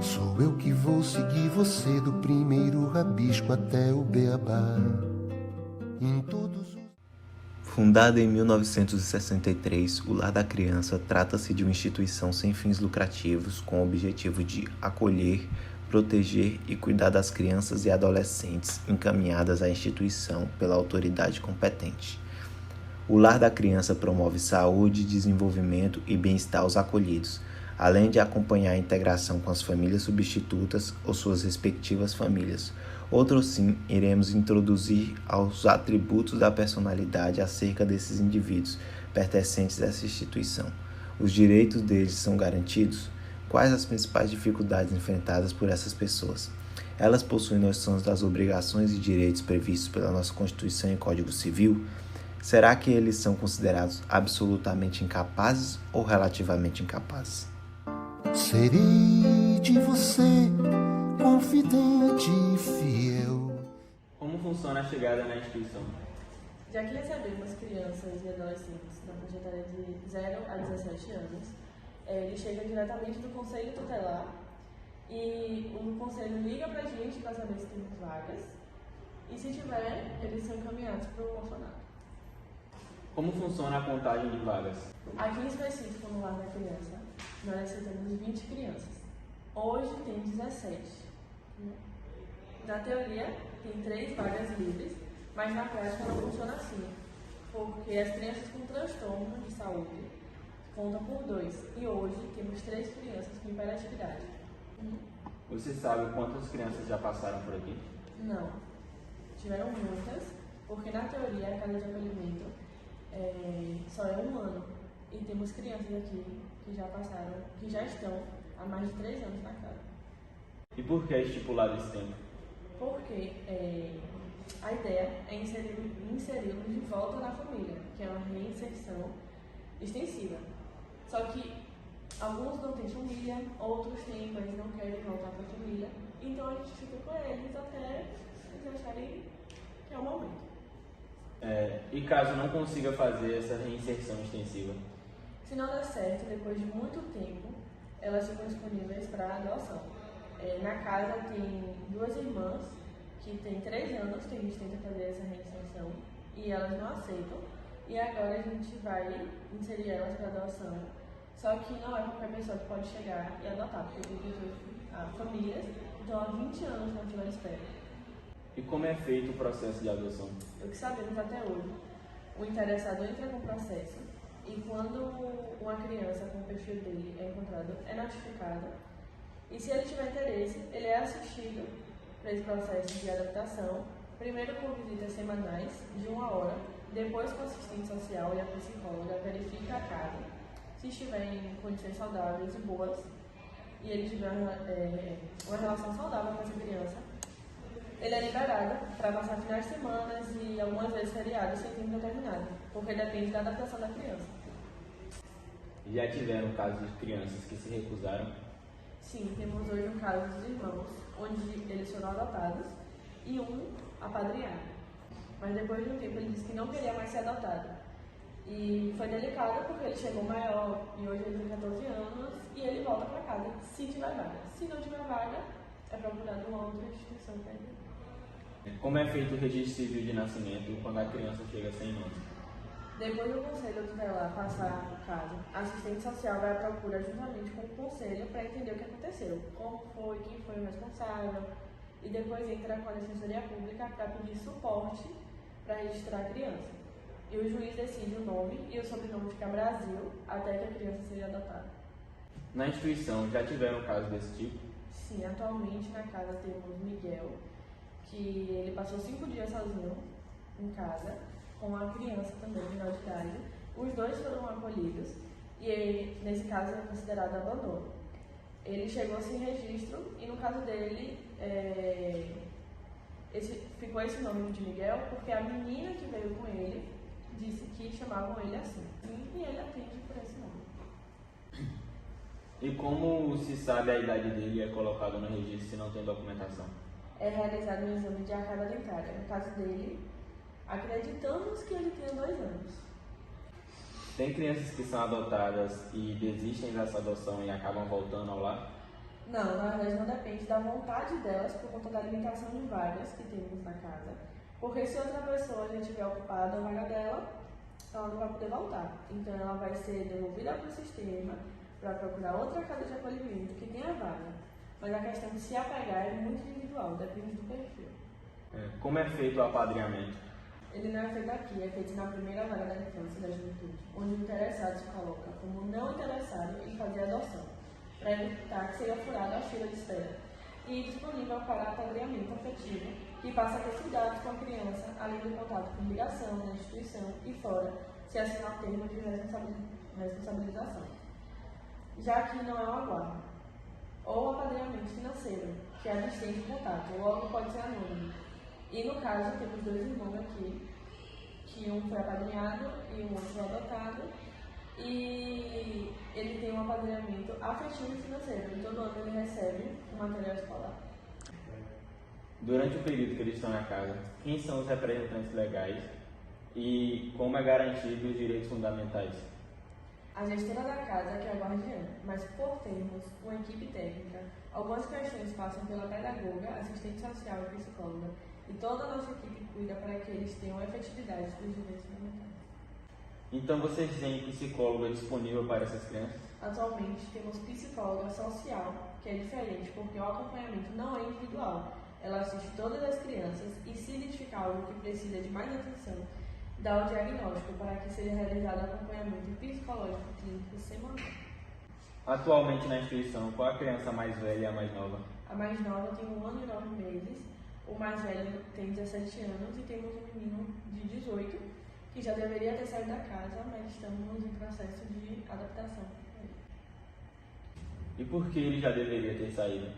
Sou eu que vou seguir você do primeiro rabisco até o beabá. Em todos os... Fundada em 1963, o Lar da Criança trata-se de uma instituição sem fins lucrativos com o objetivo de acolher, proteger e cuidar das crianças e adolescentes encaminhadas à instituição pela autoridade competente. O Lar da Criança promove saúde, desenvolvimento e bem-estar aos acolhidos, além de acompanhar a integração com as famílias substitutas ou suas respectivas famílias. Outro sim, iremos introduzir aos atributos da personalidade acerca desses indivíduos pertencentes a essa instituição. Os direitos deles são garantidos? Quais as principais dificuldades enfrentadas por essas pessoas? Elas possuem noções das obrigações e direitos previstos pela nossa Constituição e Código Civil? Será que eles são considerados absolutamente incapazes ou relativamente incapazes? Serei de você, confidente e fiel. Como funciona a chegada na instituição? Já que recebemos crianças e adolescentes na faixa etária de 0 a 17 anos, eles chegam diretamente do Conselho Tutelar e o Conselho liga pra gente para saber se temos vagas e se tiver, eles são encaminhados para o orfanato. Como funciona a contagem de vagas? Aqui em específico, no Lar da Criança, nós aceitamos 20 crianças. Hoje tem 17. Na teoria, tem 3 vagas livres, mas na prática não funciona assim, porque as crianças com transtorno de saúde contam por 2, e hoje temos 3 crianças com hiperatividade. Você sabe quantas crianças já passaram por aqui? Não, tiveram muitas, porque na teoria a casa de acolhimento só é 1 ano, e temos crianças aqui que já passaram, que já estão há mais de 3 anos na casa. E por que é estipulado esse tempo? Porque a ideia é inseri-los de volta na família, que é uma reinserção extensiva. Só que alguns não têm família, outros têm, mas não querem voltar para a família. Então a gente fica com eles até eles acharem que é o momento. E caso não consiga fazer essa reinserção extensiva? Se não der certo, depois de muito tempo, elas ficam disponíveis para adoção. Na casa tem 2 irmãs que têm 3 anos que a gente tenta fazer essa reinserção e elas não aceitam. E agora a gente vai inserir elas para adoção. Só que não é qualquer pessoa que pode chegar e adotar, porque tem famílias que estão há 20 anos na fila de espera. E como é feito o processo de adoção? O que sabemos até hoje, o interessado entra com o processo e quando uma criança com o perfil dele é encontrado, é notificado. E se ele tiver interesse, ele é assistido para esse processo de adaptação, primeiro por visitas semanais de 1 hora, depois com o assistente social e a psicóloga verifica a casa, se estiver em condições saudáveis e boas, e ele tiver uma relação saudável com essa criança, ele é liberado para passar finais de semana e algumas vezes feriados sem tempo determinado, porque depende da adaptação da criança. Já tiveram casos de crianças que se recusaram? Sim, temos hoje um caso dos irmãos, onde eles foram adotados e um apadrinhado. Mas depois de um tempo ele disse que não queria mais ser adotado. E foi delicado porque ele chegou maior e hoje ele tem 14 anos e ele volta para casa se tiver vaga. Se não tiver vaga, é procurado uma outra instituição para ele. Como é feito o registro civil de nascimento quando a criança chega a 100 anos? Depois do conselho tutelar passar o caso, a assistente social vai à procura juntamente com o conselho para entender o que aconteceu, como foi, quem foi o responsável, e depois entra com a defensoria pública para pedir suporte para registrar a criança. E o juiz decide o nome e o sobrenome fica Brasil até que a criança seja adotada. Na instituição, já tiveram casos desse tipo? Sim, atualmente na casa temos Miguel, que ele passou 5 dias sozinho em casa, com a criança também, menor de idade. Os 2 foram acolhidos e nesse caso é considerado abandono. Ele chegou sem registro e no caso dele ficou esse nome de Miguel porque a menina que veio com ele disse que chamavam ele assim. E ele atende por esse nome. E como se sabe a idade dele é colocado no registro se não tem documentação? É realizado um exame de arcada dentária. No caso dele, acreditamos que ele tenha 2 anos. Tem crianças que são adotadas e desistem dessa adoção e acabam voltando ao lar? Não, na verdade não depende da vontade delas por conta da limitação de vagas que temos na casa. Porque se outra pessoa já tiver ocupada a vaga dela, ela não vai poder voltar. Então ela vai ser devolvida para o sistema para procurar outra casa de acolhimento que tenha vaga. Mas a questão de se apegar é muito individual, depende do perfil. Como é feito o apadrinhamento? Ele não é feito aqui, é feito na primeira vaga da infância e da juventude, onde o interessado se coloca como não interessado em fazer adoção, para evitar que seja furada a fila de espera, e disponível para apadrinhamento afetivo, que passa a ter cuidados com a criança, além do contato por ligação, na instituição e fora, se assinar o termo de responsabilização. Já que não é uma guarda, ou apadrinhamento financeiro, que é a distante contato, logo pode ser anônimo. E no caso, temos 2 irmãos aqui, que um foi apadrinhado e o outro foi adotado, e ele tem um apadrinhamento afetivo e financeiro, e todo ano ele recebe um material escolar. Durante o período que eles estão na casa, quem são os representantes legais e como é garantido os direitos fundamentais? A gestora da casa que é a guardiã, mas por termos uma equipe técnica, algumas questões passam pela pedagoga, assistente social e psicóloga, e toda a nossa equipe cuida para que eles tenham efetividade dos direitos fundamentais. Então vocês têm psicóloga disponível para essas crianças? Atualmente temos psicóloga social, que é diferente porque o acompanhamento não é individual. Ela assiste todas as crianças e, se identificar algo que precisa de mais atenção, dá o diagnóstico para que seja realizado acompanhamento psicológico clínico semanal. Atualmente na instituição, qual a criança mais velha e a mais nova? A mais nova tem 1 ano e 9 meses, o mais velho tem 17 anos e temos um menino de 18, que já deveria ter saído da casa, mas estamos em processo de adaptação. E por que ele já deveria ter saído?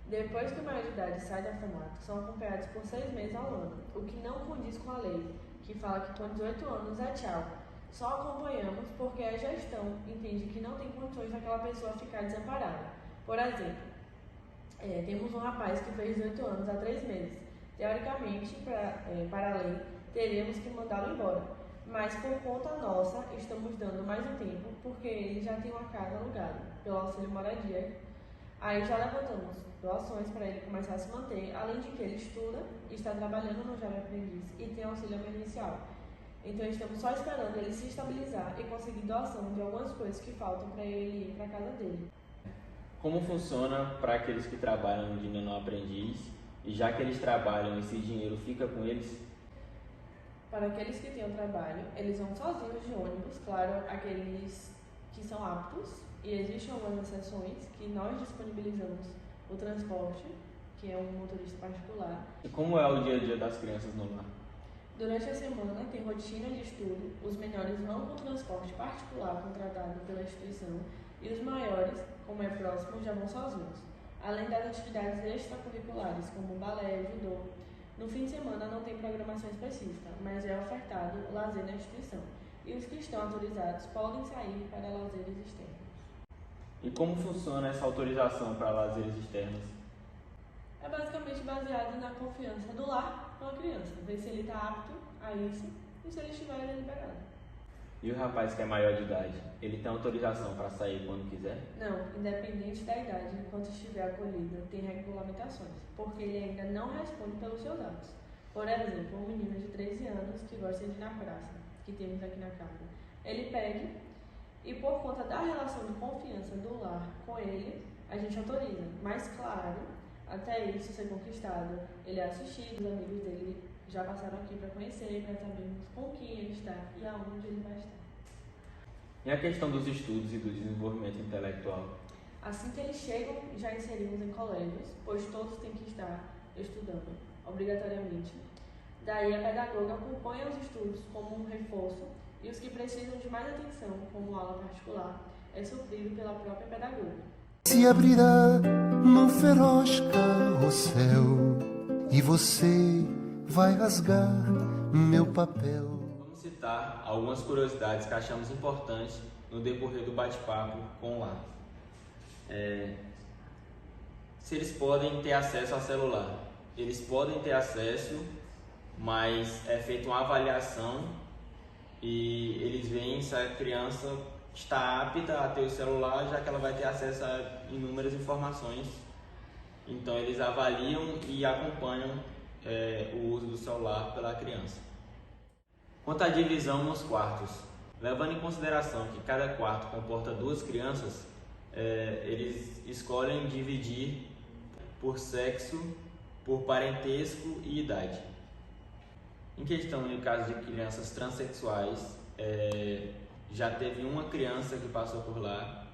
Depois que o maior de idade sai do orfanato, são acompanhados por 6 meses ao ano, o que não condiz com a lei, que fala que com 18 anos é tchau. Só acompanhamos porque a gestão entende que não tem condições daquela pessoa ficar desamparada. Por exemplo, temos um rapaz que fez 18 anos há 3 meses. Teoricamente, para a lei, teríamos que mandá-lo embora. Mas por conta nossa, estamos dando mais um tempo, porque ele já tem uma casa alugada, pelo auxílio moradia. Aí já levantamos doações para ele começar a se manter, além de que ele estuda, está trabalhando no Jovem Aprendiz e tem auxílio emergencial. Então estamos só esperando ele se estabilizar e conseguir doação de algumas coisas que faltam para ele ir para a casa dele. Como funciona para aqueles que trabalham de menor aprendiz e já que eles trabalham, esse dinheiro fica com eles? Para aqueles que têm o trabalho, eles vão sozinhos de ônibus, claro, aqueles que são aptos, e existem algumas exceções que nós disponibilizamos o transporte, que é um motorista particular. E como é o dia a dia das crianças no lar? Durante a semana tem rotina de estudo, os menores vão com transporte particular contratado pela instituição e os maiores, como é próximo, já vão sozinhos. Além das atividades extracurriculares, como balé, judô. No fim de semana não tem programação específica, mas é ofertado o lazer na instituição. E os que estão autorizados podem sair para lazeres externos. E como funciona essa autorização para lazeres externos? É basicamente baseado na confiança do lar com a criança, ver se ele está apto a isso e se ele estiver, ele é liberado. E o rapaz que é maior de idade, ele tem autorização para sair quando quiser? Não, independente da idade, enquanto estiver acolhido, tem regulamentações, porque ele ainda não responde pelos seus atos. Por exemplo, um menino de 13 anos que gosta de ir na praça, que temos aqui na casa, ele pede e por conta da relação de confiança do lar com ele, a gente autoriza. Mas claro, até isso ser conquistado, ele é assistido, os amigos dele já passaram aqui para conhecer, para sabermos com quem ele está e aonde ele vai estar. E a questão dos estudos e do desenvolvimento intelectual? Assim que eles chegam, já inserimos em colégios, pois todos têm que estar estudando, obrigatoriamente. Daí a pedagoga acompanha os estudos como um reforço e os que precisam de mais atenção, como aula particular, é suprido pela própria pedagoga. Se abrirá num feroz carrossel e você vai rasgar meu papel. Vamos citar algumas curiosidades que achamos importantes no decorrer do bate-papo com o lar. Se eles podem ter acesso ao celular. Eles podem ter acesso, mas é feita uma avaliação e eles veem se a criança está apta a ter o celular, já que ela vai ter acesso a inúmeras informações. Então eles avaliam e acompanham o uso do celular pela criança. Quanto à divisão nos quartos, levando em consideração que cada quarto comporta 2 crianças, eles escolhem dividir por sexo, por parentesco e idade. Em questão no caso de crianças transexuais, já teve uma criança que passou por lá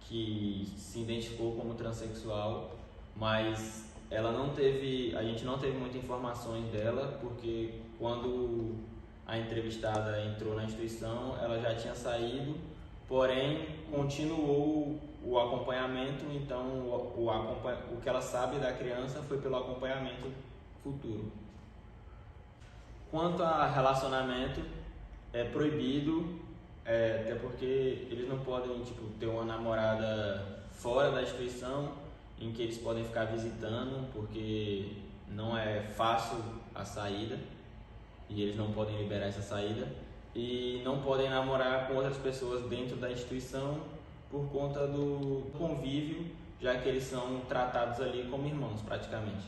que se identificou como transexual, mas a gente não teve muitas informações dela, porque quando a entrevistada entrou na instituição, ela já tinha saído, porém continuou o acompanhamento, então o que ela sabe da criança foi pelo acompanhamento futuro. Quanto a relacionamento, é proibido, até porque eles não podem ter uma namorada fora da instituição, em que eles podem ficar visitando, porque não é fácil a saída e eles não podem liberar essa saída, e não podem namorar com outras pessoas dentro da instituição por conta do convívio, já que eles são tratados ali como irmãos praticamente.